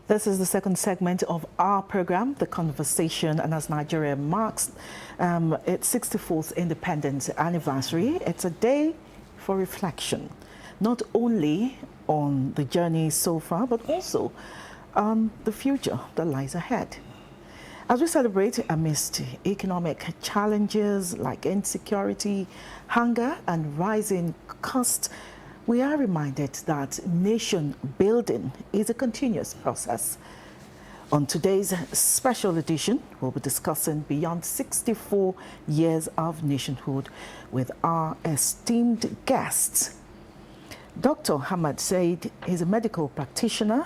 This is the second segment of our program, The Conversation, and as Nigeria marks its 64th independence anniversary, it's a day for reflection, not only on the journey so far, but also on the future that lies ahead. As we celebrate amidst economic challenges like insecurity, hunger, and rising costs, we are reminded that nation building is a continuous process. On today's special edition, we'll be discussing beyond 64 years of nationhood with our esteemed guests. Dr. Hamad Said is a medical practitioner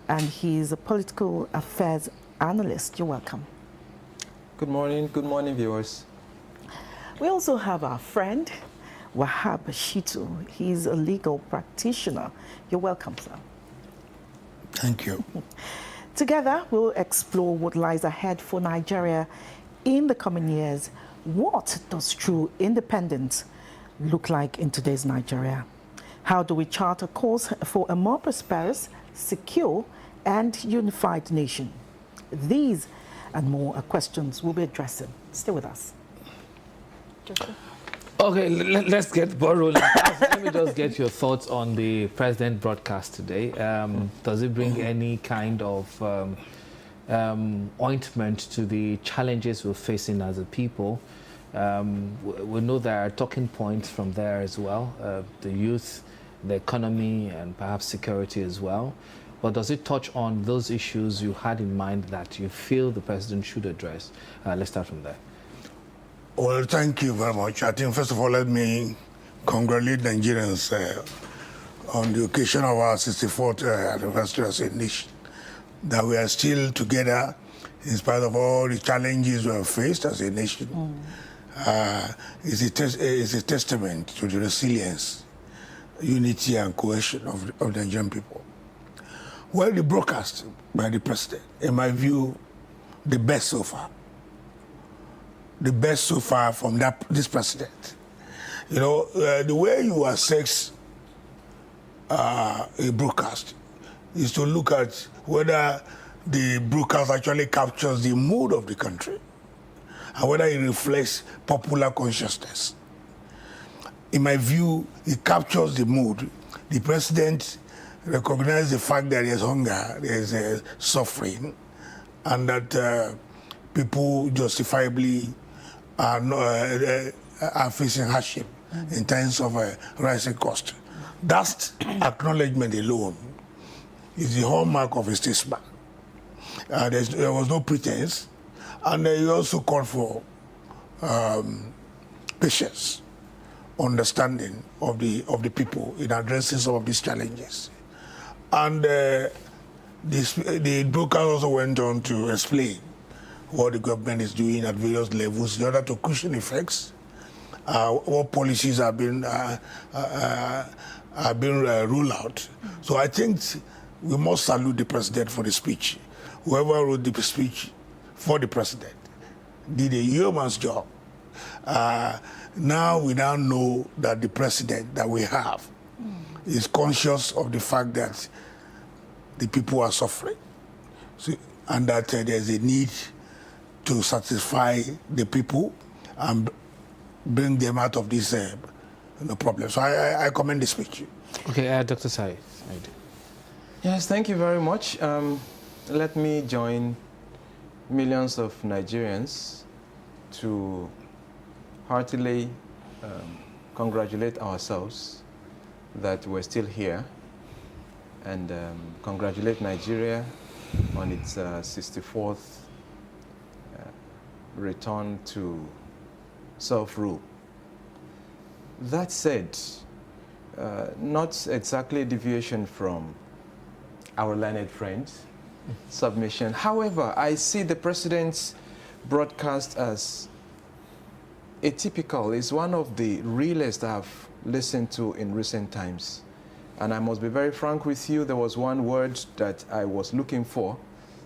and he is a political affairs analyst. You're welcome. Good morning, viewers. We also have our friend, Wahab Shitu. He's a legal practitioner. You're welcome, sir. Thank you. Together, we'll explore what lies ahead for Nigeria in the coming years. What does true independence look like in today's Nigeria? How do we chart a course for a more prosperous, secure, and unified nation? These and more are questions we'll be addressing. Stay with us. Okay, let's get ball rolling. Let me just get your thoughts on the president broadcast today. Does it bring any kind of ointment to the challenges we're facing as a people? We know there are talking points from there as well, the youth, the economy, and perhaps security as well. But does it touch on those issues you had in mind that you feel the president should address? Let's start from there. Well, thank you very much. I think, first of all, let me congratulate Nigerians on the occasion of our 64th anniversary as a nation, that we are still together in spite of all the challenges we have faced as a nation. It's a testament to the resilience, unity, and cohesion of the Nigerian people. Well, the broadcast by the president, in my view, the best so far. The best so far from this president. You know, the way you assess a broadcast is to look at whether the broadcast actually captures the mood of the country and whether it reflects popular consciousness. In my view, it captures the mood. The president recognizes the fact that there's hunger, there's suffering, and that people justifiably are facing hardship in terms of rising cost. That acknowledgement alone is the hallmark of a statesman. There was no pretense, and he also called for patience, understanding of the people in addressing some of these challenges. And the broadcast also went on to explain what the government is doing at various levels in order to cushion effects, what policies have been rolled out. So I think we must salute the president for the speech. Whoever wrote the speech for the president did a yeoman's job. Now we know that the president that we have is conscious of the fact that the people are suffering, and that there's a need to satisfy the people and bring them out of this problem. So I commend the speech. Okay, Dr. Said. Yes, thank you very much. Let me join millions of Nigerians to heartily congratulate ourselves that we're still here, and congratulate Nigeria on its 64th return to self-rule. That said, not exactly a deviation from our learned friend's submission. However, I see the president's broadcast as atypical. It's one of the realest I've listened to in recent times. And I must be very frank with you, there was one word that I was looking for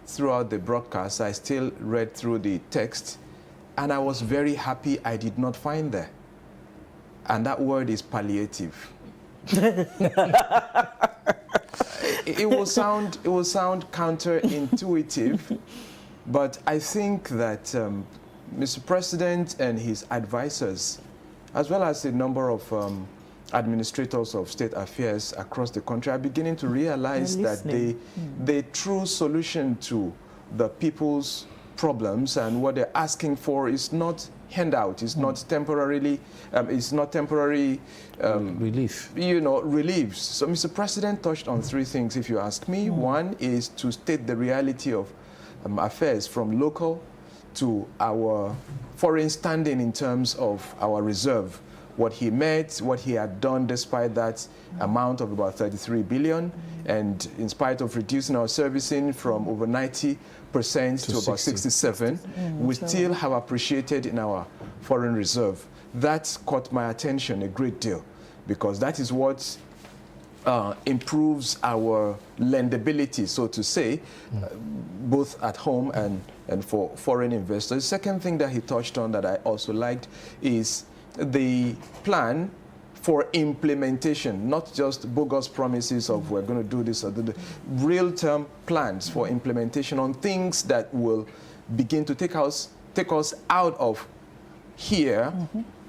throughout the broadcast. I still read through the text, and I was very happy I did not find there. And that word is palliative. it will sound counterintuitive, but I think that Mr. President and his advisors, as well as a number of administrators of state affairs across the country, are beginning to realize that the true solution to the people's problems and what they're asking for is not handout, it's not temporary relief. Reliefs. So Mr. President touched on three things, if you ask me. One is to state the reality of affairs from local to our foreign standing in terms of our reserve. What he met, what he had done despite that amount of about 33 billion, and in spite of reducing our servicing from over 90% to about 67, we still have appreciated in our foreign reserve. That caught my attention a great deal, because that is what improves our lendability, so to say, both at home and for foreign investors. Second thing that he touched on that I also liked is the plan for implementation, not just bogus promises of we're going to do this or do the real-term plans for implementation on things that will begin to take us out of here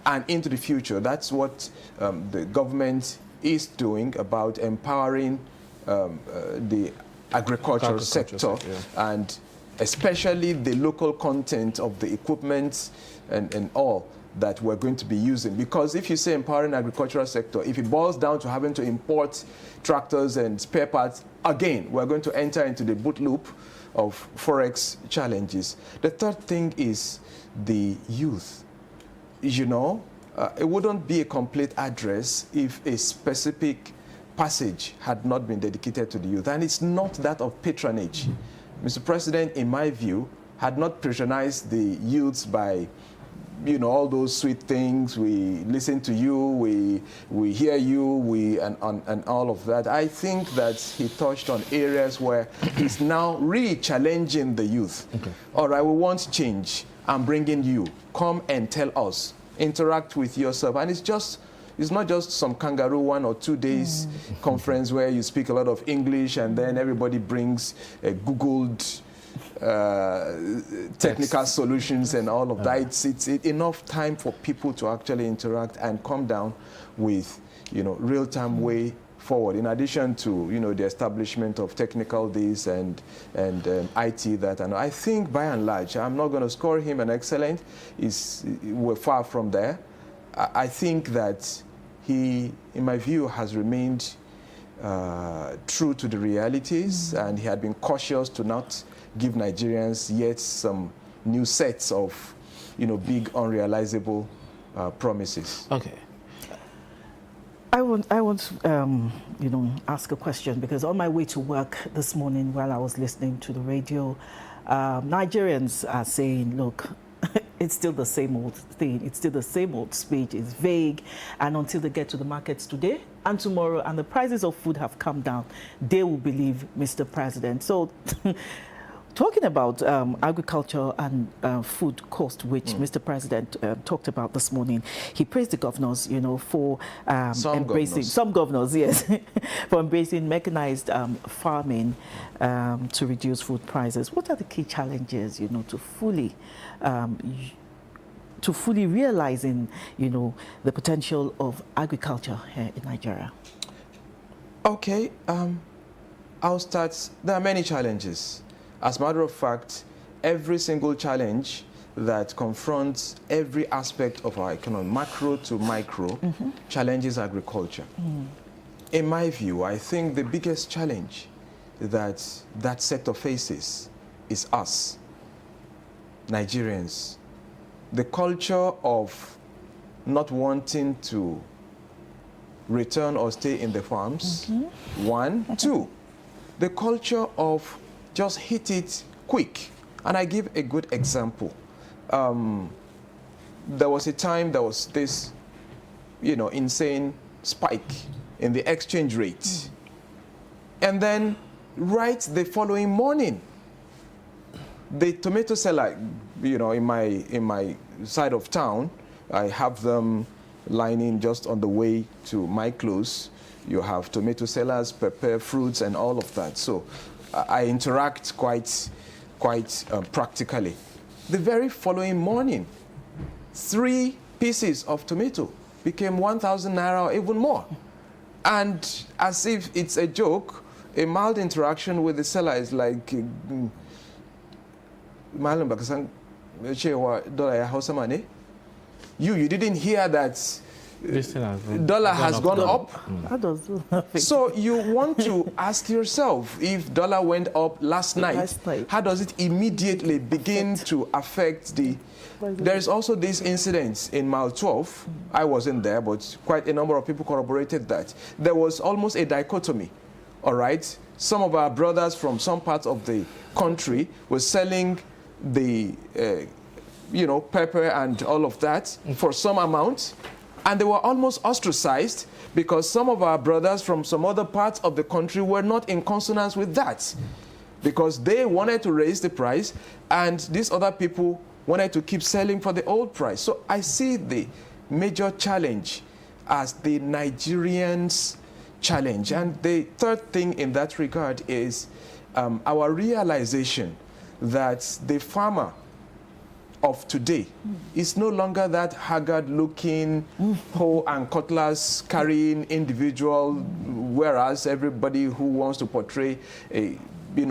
and into the future. That's what the government is doing about empowering the agricultural sector, and especially the local content of the equipment and all that we're going to be using. Because if you say empowering agricultural sector, if it boils down to having to import tractors and spare parts, again, we're going to enter into the boot loop of Forex challenges. The third thing is the youth. You know, it wouldn't be a complete address if a specific passage had not been dedicated to the youth. And it's not that of patronage. Mr. President, in my view, had not patronized the youths by, you know, all those sweet things. We listen to you, we hear you, and all of that. I think that he touched on areas where he's now re-challenging the youth. All right, we want change. I'm bringing you. Come and tell us. Interact with yourself. And it's not just some kangaroo 1 or 2 days conference where you speak a lot of English and then everybody brings a Googled technical solutions and all of that. It's enough time for people to actually interact and come down with, you know, real-time way forward. In addition to, you know, the establishment of technical days and IT that, and I think by and large, I'm not going to score him an excellent. We're far from there. I think that he, in my view, has remained true to the realities, and he had been cautious to not give Nigerians yet some new sets of, you know, big unrealizable promises. Okay. I want you know, ask a question, because on my way to work this morning while I was listening to the radio, Nigerians are saying, look, it's still the same old thing. It's still the same old speech. It's vague. And until they get to the markets today and tomorrow and the prices of food have come down, they will believe Mr. President. So talking about agriculture and food cost, which Mr. President talked about this morning, he praised the governors, you know, for some governors, yes, for embracing mechanized farming to reduce food prices. What are the key challenges, you know, to fully realizing, you know, the potential of agriculture here in Nigeria? Okay, I'll start. There are many challenges. As a matter of fact, every single challenge that confronts every aspect of our economy, macro to micro, challenges agriculture. In my view, I think the biggest challenge that that sector faces is us, Nigerians. The culture of not wanting to return or stay in the farms, one. Two, the culture of just hit it quick. And I give a good example. There was a time there was this, you know, insane spike in the exchange rate. And then right the following morning, the tomato seller, you know, in my side of town, I have them lining just on the way to my clothes. You have tomato sellers, pepper, fruits, and all of that. So I interact quite practically. The very following morning, 3 pieces of tomato became 1,000 naira or even more. And as if it's a joke, a mild interaction with the seller is like, you didn't hear that dollar has gone up. So you want to ask yourself, if dollar went up last night, how does it immediately begin to affect the... There is also this incident in Mile 12. I wasn't there, but quite a number of people corroborated that. There was almost a dichotomy, all right? Some of our brothers from some parts of the country were selling the, pepper and all of that for some amount, and they were almost ostracized because some of our brothers from some other parts of the country were not in consonance with that, because they wanted to raise the price and these other people wanted to keep selling for the old price. So I see the major challenge as the Nigerians' challenge. And the third thing in that regard is our realization that the farmer of today is no longer that haggard-looking, hoe and cutlass carrying individual, whereas everybody who wants to portray a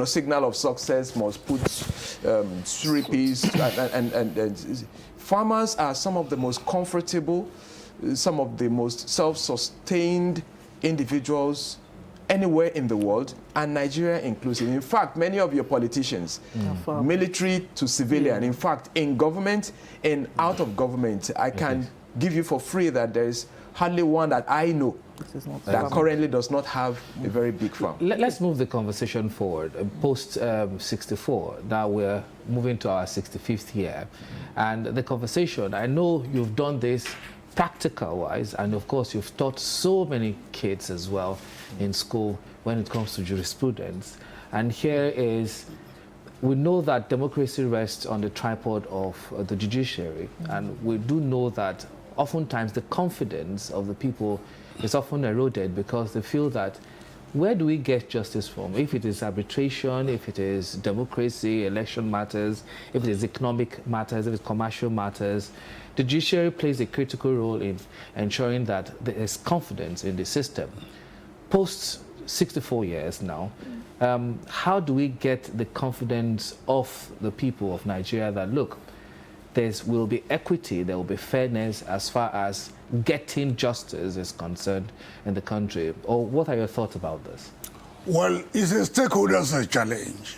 signal of success must put 3 Ps. And farmers are some of the most comfortable, some of the most self-sustained individuals anywhere in the world, and Nigeria inclusive. In fact, many of your politicians, military to civilian, in fact, in government and out of government, I can give you for free that there is hardly one that I know that currently does not have a very big farm. Let's move the conversation forward. Post 64, now we're moving to our 65th year. And the conversation, I know you've done this practical-wise, and of course you've taught so many kids as well in school when it comes to jurisprudence. And here is, we know that democracy rests on the tripod of the judiciary, and we do know that oftentimes the confidence of the people is often eroded because they feel that, where do we get justice from? If it is arbitration, if it is democracy, election matters, if it is economic matters, if it's commercial matters, the judiciary plays a critical role in ensuring that there is confidence in the system. Post 64 years now, how do we get the confidence of the people of Nigeria that, look, there will be equity, there will be fairness as far as getting justice is concerned in the country? Or what are your thoughts about this? Well, it's a stakeholders challenge.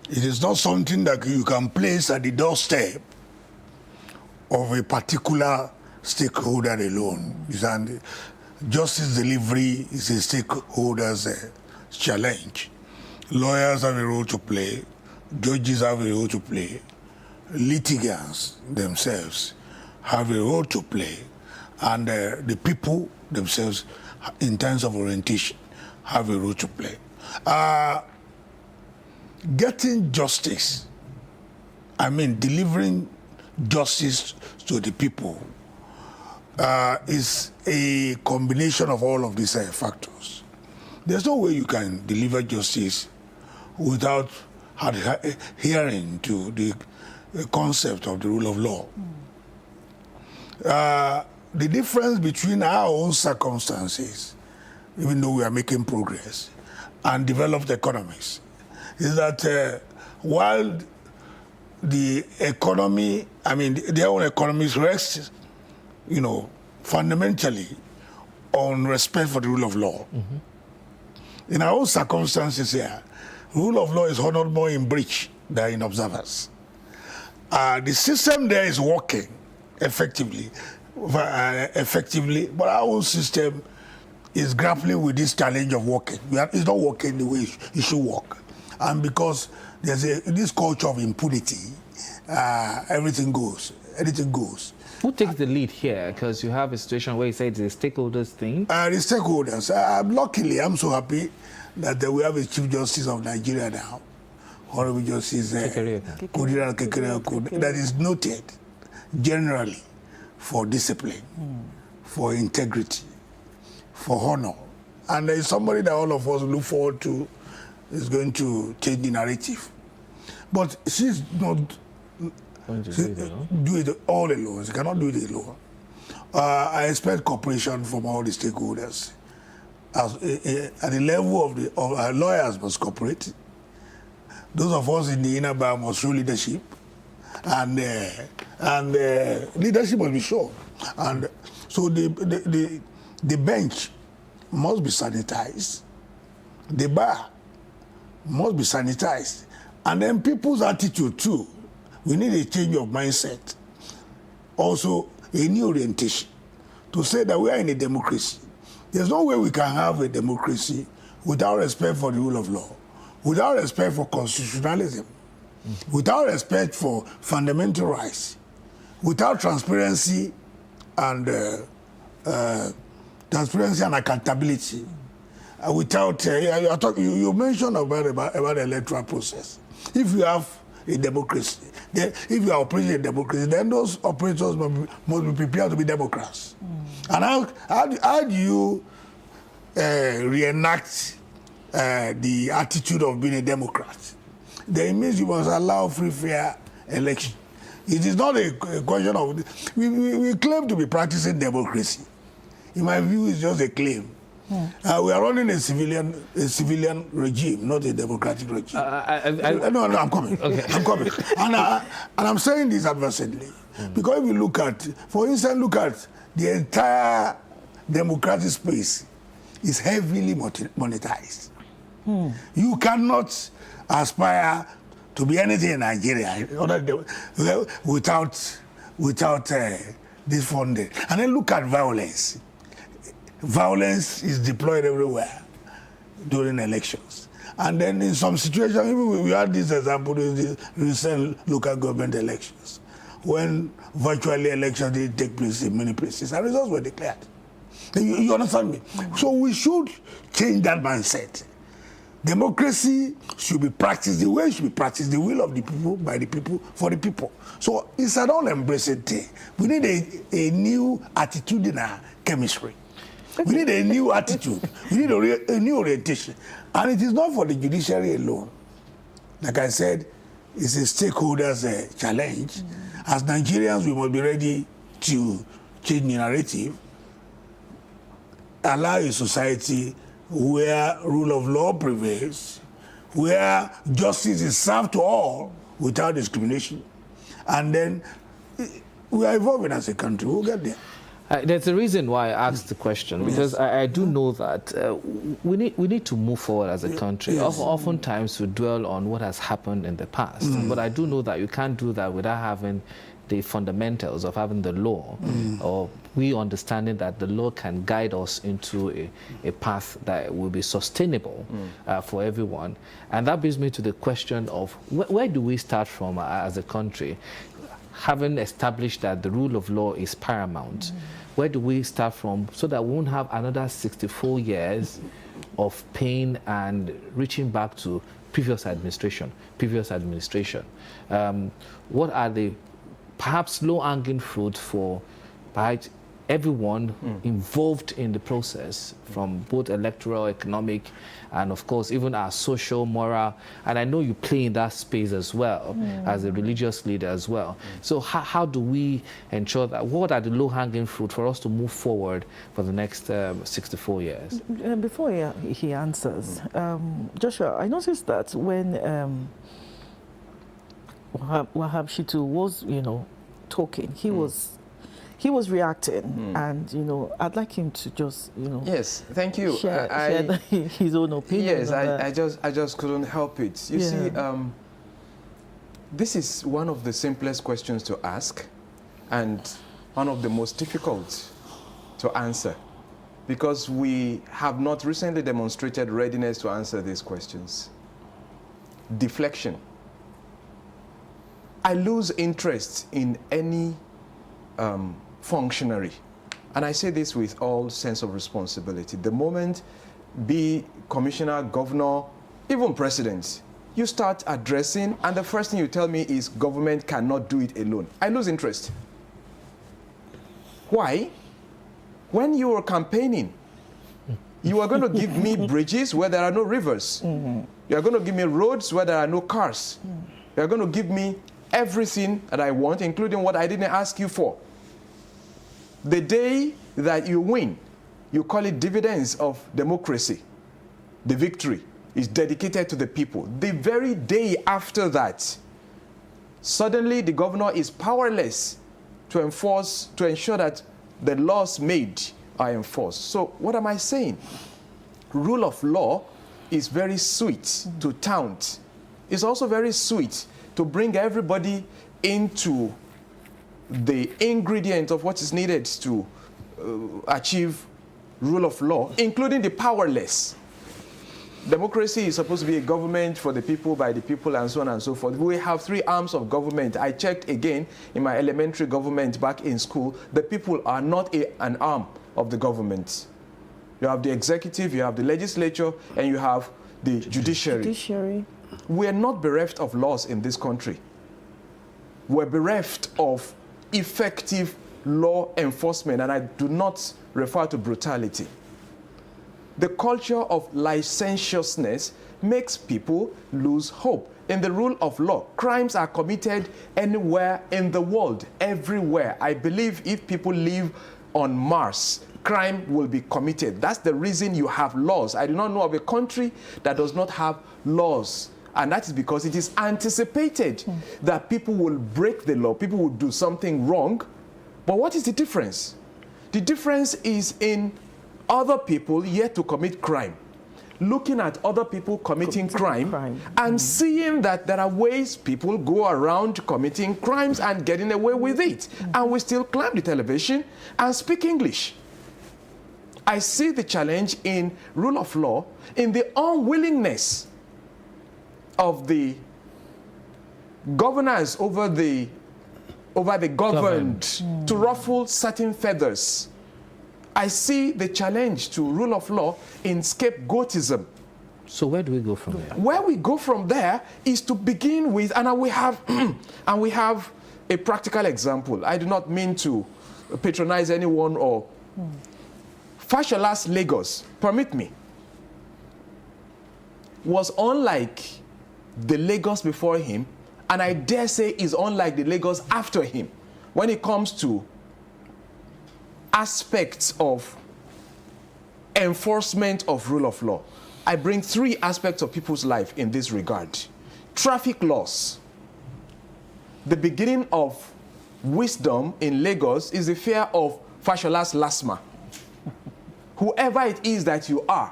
It is not something that you can place at the doorstep of a particular stakeholder alone. Justice delivery is a stakeholders challenge. Lawyers have a role to play, judges have a role to play, litigants themselves have a role to play, and the people themselves, in terms of orientation, have a role to play. Getting justice, delivering justice to the people is a combination of all of these factors. There's no way you can deliver justice without adhering to the concept of the rule of law. The difference between our own circumstances, even though we are making progress, and developed economies, is that while the economy, their own economies rest, fundamentally on respect for the rule of law. In our own circumstances here, rule of law is honored more in breach than in observance. The system there is working effectively, but our own system is grappling with this challenge of working. It's not working the way it should work. And because there's this culture of impunity, anything goes. Who takes the lead here? Because you have a situation where you say it's a stakeholders thing. The stakeholders. Luckily, I'm so happy that we have a Chief Justice of Nigeria now, Honorable Justice Kudira Kekere, that is noted generally for discipline, for integrity, for honor. And there is somebody that all of us look forward to is going to change the narrative. But she's not Going to do it alone? do it all alone. She cannot do it alone. I expect cooperation from all the stakeholders. At the level of our lawyers must cooperate. Those of us in the inner bar must show leadership, and leadership must be shown. And so the bench must be sanitized. The bar must be sanitized, and then people's attitude too. We need a change of mindset. Also, a new orientation to say that we are in a democracy. There's no way we can have a democracy without respect for the rule of law, without respect for constitutionalism, without respect for fundamental rights, without transparency and accountability, without you mentioned about the electoral process. If you have a democracy, then if you are operating a democracy, then those operators must be prepared to be Democrats. And how do you reenact the attitude of being a Democrat? Then it means you must allow free, fair election. It is not a question of... We claim to be practicing democracy. In my view, it's just a claim. We are running a civilian regime, not a democratic regime. No, I'm coming. Okay. I'm coming. And I'm saying this advisedly. Because if you look at, for instance, look at the entire democratic space is heavily monetized. You cannot aspire to be anything in Nigeria without this funding. And then look at violence. Violence is deployed everywhere during elections. And then in some situations, even we had this example in the recent local government elections, when virtually elections didn't take place in many places, and results were declared. You understand me? So we should change that mindset. Democracy should be practiced the way it should be practiced, the will of the people, by the people, for the people. So it's an all-embracing thing. We need a new attitudinal chemistry. We need a new attitude. We need a new orientation. And it is not for the judiciary alone. Like I said, it's a stakeholders' challenge. As Nigerians, we must be ready to change the narrative, allow a society where rule of law prevails, where justice is served to all without discrimination. And then we are evolving as a country. We'll get there. There's a reason why I asked the question, because I do know that we need to move forward as a country. Yes. Oftentimes we dwell on what has happened in the past, but I do know that you can't do that without having the fundamentals of having the law, or we understanding that the law can guide us into a path that will be sustainable for everyone. And that brings me to the question of where do we start from as a country? Having established that the rule of law is paramount, where do we start from so that we won't have another 64 years of pain and reaching back to previous administration? What are the perhaps low-hanging fruit for perhaps everyone involved in the process, from both electoral, economic, and of course even our social, moral, and I know you play in that space as well as a religious leader as well. So how do we ensure that, what are the low-hanging fruit for us to move forward for the next 64 years? Before he answers, Joshua, I noticed that when Wahab Shitu was, talking, he was reacting, and I'd like him to just Yes, thank you. share his own opinion. Yes, I just couldn't help it. You see, this is one of the simplest questions to ask, and one of the most difficult to answer, because we have not recently demonstrated readiness to answer these questions. Deflection. I lose interest in any functionary, and I say this with all sense of responsibility. The moment, be commissioner, governor, even president, you start addressing, and the first thing you tell me is government cannot do it alone, I lose interest. Why? When you were campaigning, you are going to give me bridges where there are no rivers. You are going to give me roads where there are no cars. You are going to give me everything that I want, including what I didn't ask you for. The day that you win, you call it dividends of democracy. The victory is dedicated to the people. The very day after that, suddenly the governor is powerless to ensure that the laws made are enforced. So what am I saying? Rule of law is very sweet to tout. It's also very sweet to bring everybody into the ingredient of what is needed to achieve rule of law, including the powerless. Democracy is supposed to be a government for the people, by the people, and so on and so forth. We have 3 arms of government. I checked again in my elementary government back in school. The people are not an arm of the government. You have the executive, you have the legislature, and you have the judiciary. We are not bereft of laws in this country. We're bereft of effective law enforcement, and I do not refer to brutality. The culture of licentiousness makes people lose hope. In the rule of law, crimes are committed anywhere in the world, everywhere. I believe if people live on Mars, crime will be committed. That's the reason you have laws. I do not know of a country that does not have laws. And that is because it is anticipated that people will break the law, people will do something wrong. But what is the difference? The difference is in other people yet to commit crime. Looking at other people committing crime and seeing that there are ways people go around committing crimes and getting away with it. And we still climb the television and speak English. I see the challenge in rule of law, in the unwillingness of the governors over the governed to ruffle certain feathers. I see the challenge to rule of law in scapegoatism. So where do we go from there? Where we go from there is to begin with, and we have a practical example. I do not mean to patronize anyone or Fashola's Lagos, permit me, was unlike the Lagos before him, and I dare say is unlike the Lagos after him when it comes to aspects of enforcement of rule of law. I bring 3 aspects of people's life in this regard. Traffic laws. The beginning of wisdom in Lagos is the fear of Fashola's Lasma. Whoever it is that you are,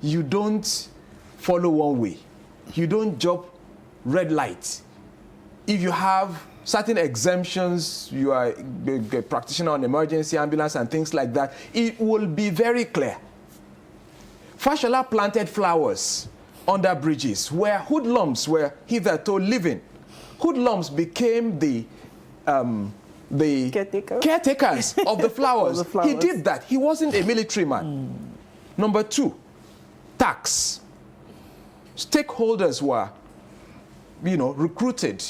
you don't follow one way. You don't jump red light. If you have certain exemptions, you are a practitioner on emergency ambulance and things like that, it will be very clear. Fashola planted flowers under bridges where hoodlums were hitherto living. Hoodlums became the caretakers of the flowers. He did that. He wasn't a military man. Number 2, tax. Stakeholders were, recruited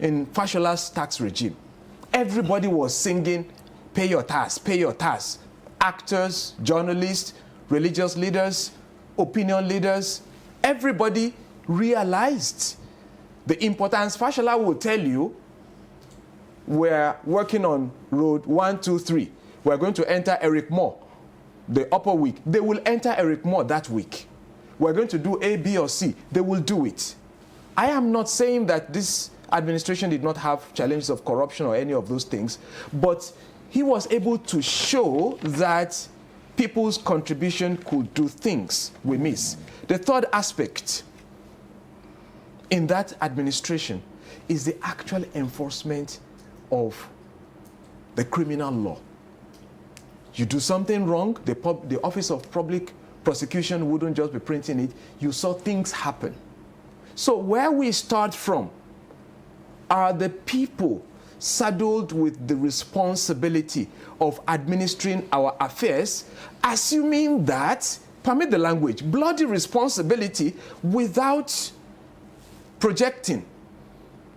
in Fashola's tax regime. Everybody was singing, pay your tax, pay your tax. Actors, journalists, religious leaders, opinion leaders, everybody realized the importance. Fashola will tell you, we're working on road 1, 2, 3. We're going to enter Eric Moore the upper week. They will enter Eric Moore that week. We're going to do A, B, or C. They will do it. I am not saying that this administration did not have challenges of corruption or any of those things, but he was able to show that people's contribution could do things we miss. The third aspect in that administration is the actual enforcement of the criminal law. You do something wrong, the Office of Public Prosecution wouldn't just be printing it. You saw things happen. So where we start from are the people saddled with the responsibility of administering our affairs, assuming that, permit the language, bloody responsibility without projecting.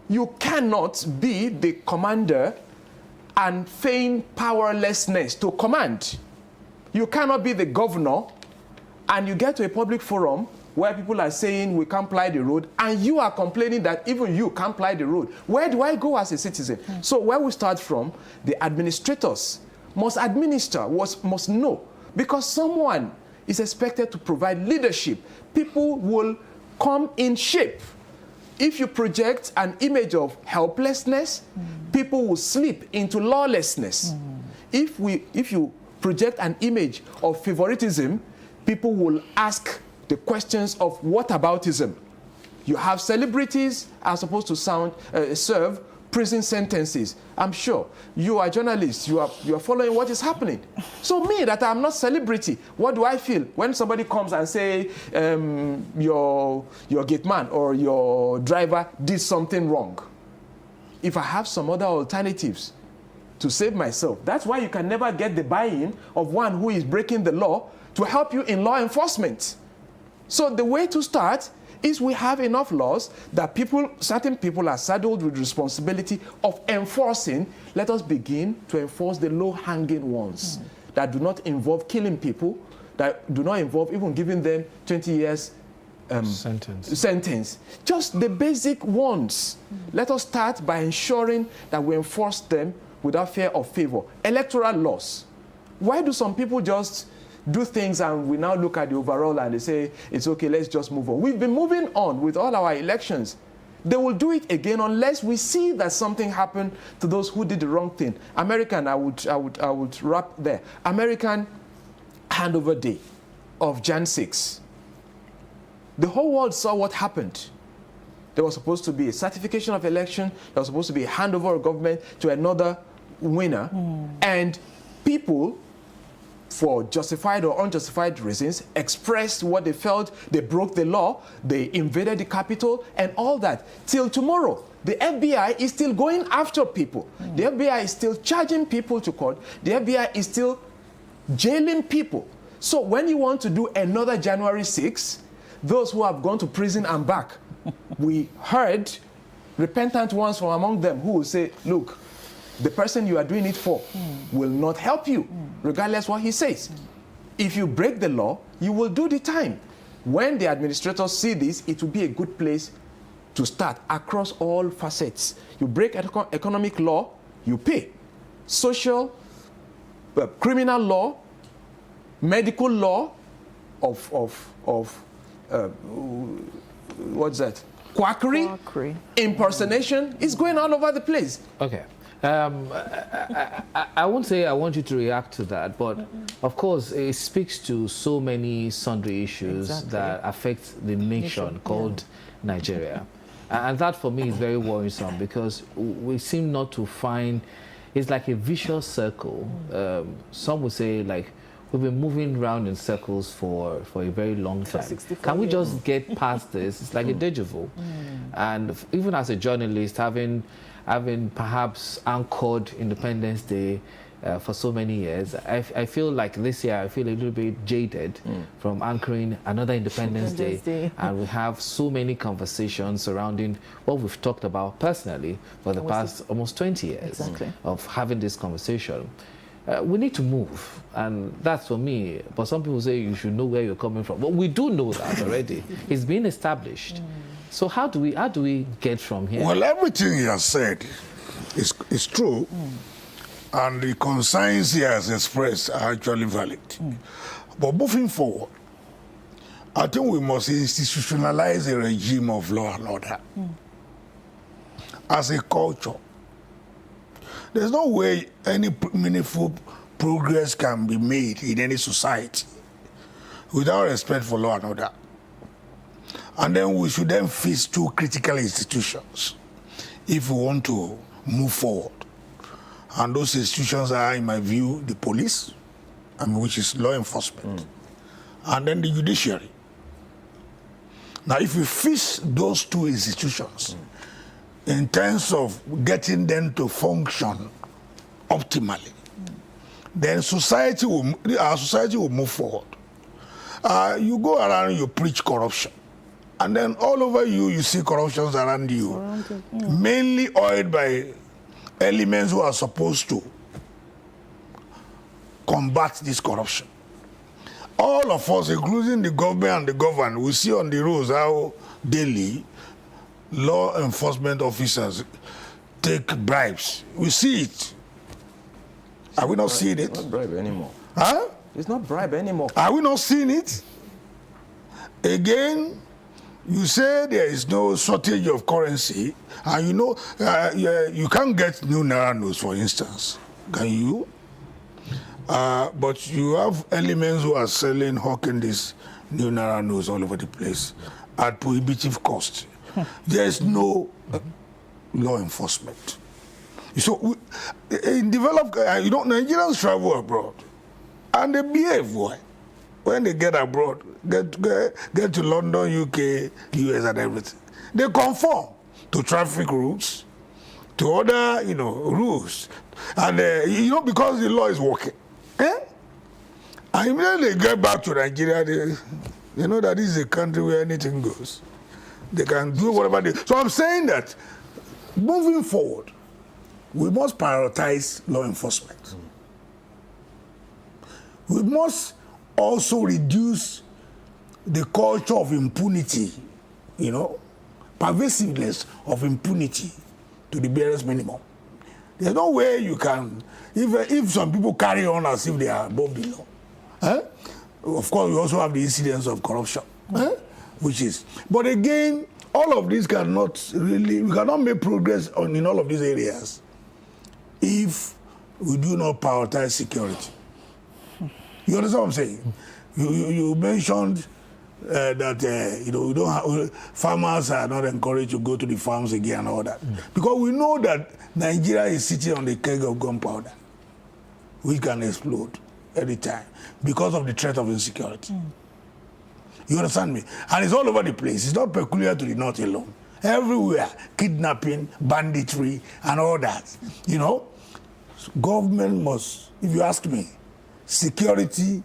You cannot be the commander and feign powerlessness to command. You cannot be the governor and you get to a public forum where people are saying we can't ply the road, and you are complaining that even you can't ply the road. Where do I go as a citizen? So where we start from, the administrators must administer, must know, because someone is expected to provide leadership. People will come in shape. If you project an image of helplessness, people will slip into lawlessness. If you project an image of favoritism, people will ask the questions of whataboutism. You have celebrities are supposed to serve prison sentences. I'm sure you are journalists, you are following what is happening. So me, that I'm not celebrity, what do I feel when somebody comes and say your gate man or your driver did something wrong? If I have some other alternatives to save myself, that's why you can never get the buy-in of one who is breaking the law to help you in law enforcement. So the way to start is we have enough laws that certain people are saddled with responsibility of enforcing. Let us begin to enforce the low-hanging ones that do not involve killing people, that do not involve even giving them 20 years sentence. Just the basic ones. Let us start by ensuring that we enforce them without fear of favor. Electoral laws. Why do some people just do things and we now look at the overall and they say, it's okay, let's just move on? We've been moving on with all our elections. They will do it again unless we see that something happened to those who did the wrong thing. American, I would wrap there. American handover day of Jan 6. The whole world saw what happened. There was supposed to be a certification of election. There was supposed to be a handover of government to another winner. And people, for justified or unjustified reasons, expressed what they felt. They broke the law, they invaded the Capitol, and all that. Till tomorrow, the FBI is still going after people. The FBI is still charging people to court. The FBI is still jailing people. So when you want to do another January 6, those who have gone to prison and back, we heard repentant ones from among them who will say, look, the person you are doing it for will not help you, regardless what he says. If you break the law, you will do the time. When the administrators see this, it will be a good place to start across all facets. You break economic law, you pay. Social, criminal law, medical law, what's that? Quackery, impersonation is going all over the place. Okay. I won't say I want you to react to that, but of course it speaks to so many sundry issues that affect the nation called Nigeria. And that for me is very worrisome because we seem not to find, it's like a vicious circle. Some would say like we've been moving around in circles for a very long time. Can we just get past this? It's like a deja vu. And even as a journalist, having perhaps anchored Independence Day for so many years, I feel like this year I feel a little bit jaded from anchoring another Independence Day. And we have so many conversations surrounding what we've talked about personally for the past almost 20 years of having this conversation. We need to move, and that's for me. But some people say you should know where you're coming from. But we do know that already. It's been established. So how do we get from here? Well, everything he has said is true, and the concerns he has expressed are actually valid. But moving forward, I think we must institutionalize a regime of law and order as a culture. There's no way any meaningful progress can be made in any society without respect for law and order. And then we should then face two critical institutions if we want to move forward. And those institutions are, in my view, the police, which is law enforcement, and then the judiciary. Now, if we fix those two institutions, in terms of getting them to function optimally, then our society will move forward. You go around, you preach corruption, and then all over you see corruptions around you, mainly oiled by elements who are supposed to combat this corruption. All of us, including the government and the governed, we see on the roads how daily law enforcement officers take bribes. We see it. Are we not seeing it? It's not bribe anymore. Huh? It's not bribe anymore. Are we not seeing it? Again, you say there is no shortage of currency, and you know you can't get new Naira notes, for instance. Can you? But you have elements who are selling, hawking these new Naira notes all over the place at prohibitive cost. There is no law enforcement. So, in developed, Nigerians travel abroad, and they behave well. When they get abroad, get to London, UK, US, and everything, they conform to traffic rules, to other, rules, and because the law is working. And immediately they get back to Nigeria, they know that this is a country where anything goes. They can do whatever they. So I'm saying that moving forward, we must prioritize law enforcement. We must also reduce the culture of impunity, pervasiveness of impunity to the barest minimum. There's no way you can, if some people carry on as if they are above the law. Of course, we also have the incidence of corruption, which is. But again, all of this we cannot make progress in all of these areas if we do not prioritize security. You understand what I'm saying? You mentioned that we don't have, farmers are not encouraged to go to the farms again and all that, because we know that Nigeria is sitting on the keg of gunpowder, which can explode any time because of the threat of insecurity. You understand me? And it's all over the place. It's not peculiar to the north alone. Everywhere, kidnapping, banditry, and all that. Government must, if you ask me, security.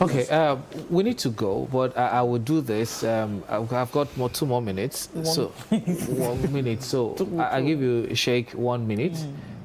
Okay, yes. We need to go, but I will do this. I've got 2 more minutes. 1 minute. So I give you Sheikh 1 minute,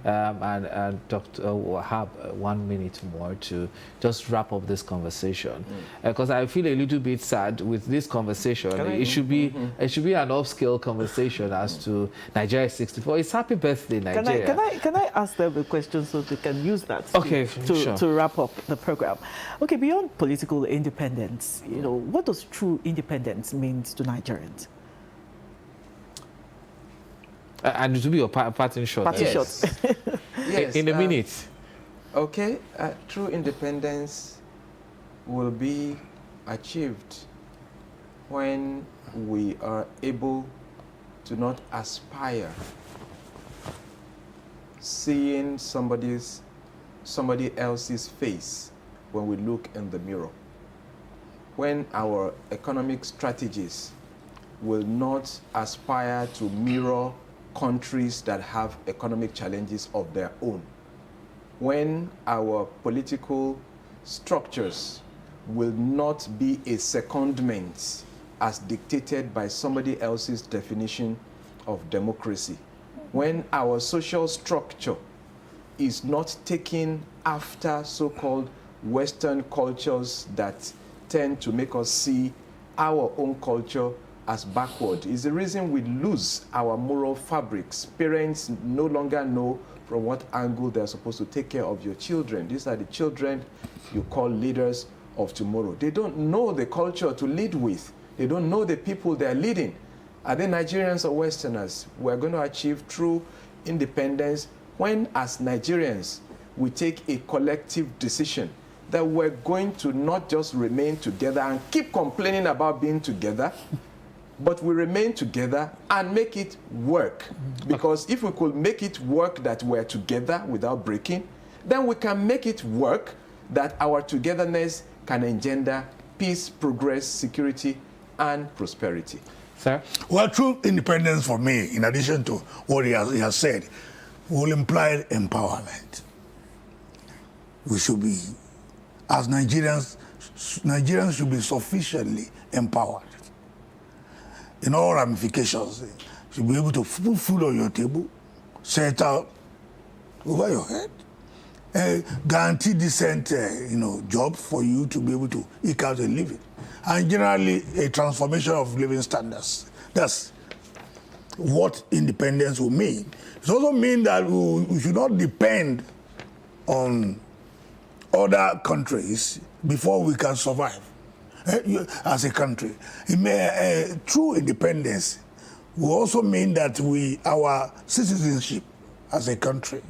and Dr. Wahab 1 minute more to just wrap up this conversation. Because I feel a little bit sad with this conversation. It should be an upscale conversation as to Nigeria 64. It's happy birthday, Nigeria. Can I ask them a question so they can use that sure. to wrap up the program? Okay, beyond political independence, what does true independence mean to Nigerians? And it will be your parting shot. Parting shot. Yes. In a minute. Okay, true independence will be achieved when we are able to not aspire seeing somebody else's face when we look in the mirror. When our economic strategies will not aspire to mirror countries that have economic challenges of their own. When our political structures will not be a secondment as dictated by somebody else's definition of democracy. When our social structure is not taken after so-called Western cultures that tend to make us see our own culture as backward, is the reason we lose our moral fabrics. Parents no longer know from what angle they're supposed to take care of your children. These are the children you call leaders of tomorrow. They don't know the culture to lead with. They don't know the people they're leading. Are they Nigerians or Westerners? We're going to achieve true independence when, as Nigerians, we take a collective decision that we're going to not just remain together and keep complaining about being together, but we remain together and make it work. Because if we could make it work that we're together without breaking, then we can make it work that our togetherness can engender peace, progress, security, and prosperity. Sir? Well, true independence for me, in addition to what he has said, will imply empowerment. We should be, as Nigerians should be sufficiently empowered in all ramifications, should be able to put food on your table, shelter over your head, guarantee decent, job for you to be able to eke out a living, and generally a transformation of living standards. That's what independence will mean. It also means that we should not depend on other countries before we can survive as a country. True independence will also mean that our citizenship as a country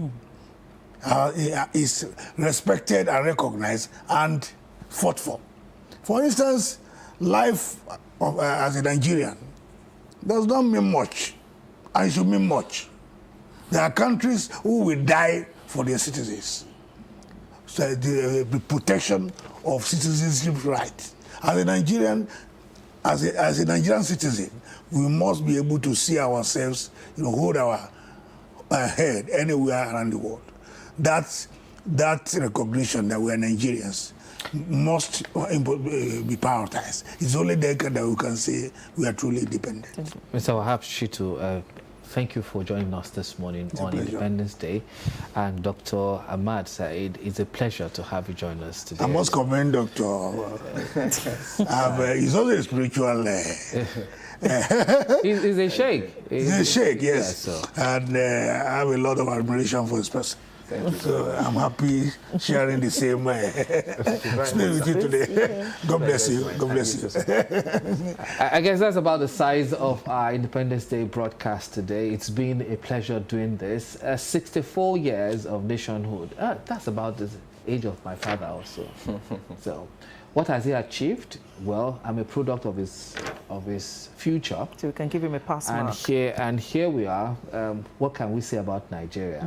is respected and recognized and fought for. For instance, life as a Nigerian does not mean much, and it should mean much. There are countries who will die for their citizens. So the protection of citizenship rights. As a Nigerian citizen, we must be able to see ourselves, hold our head anywhere around the world. That recognition that we are Nigerians must be prioritized. It's only then that we can say we are truly independent. Mr. Wahab Shitu, thank you for joining us this morning on Independence Day. And Dr. Ahmad Said, it's a pleasure to have you join us today. I must commend Dr. He's also a spiritual... he's a sheikh. He's a sheikh, yes. Yeah, so. And I have a lot of admiration for his person. So I'm happy sharing the same spirit with you today. God bless you. God bless you. I guess that's about the size of our Independence Day broadcast today. It's been a pleasure doing this. 64 years of nationhood. That's about the age of my father also. So, what has he achieved? Well, I'm a product of his future. So we can give him a pass mark. And here we are. What can we say about Nigeria?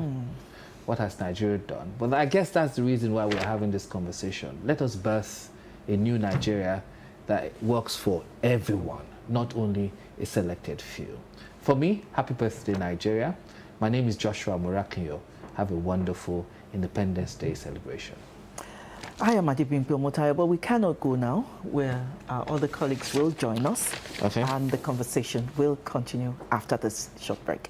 What has Nigeria done? But I guess that's the reason why we're having this conversation. Let us birth a new Nigeria that works for everyone, not only a selected few. For me, happy birthday, Nigeria. My name is Joshua Murakinyo. Have a wonderful Independence Day celebration. I am Adibimpe Omotayo, but we cannot go now, where our other colleagues will join us. Okay. And the conversation will continue after this short break.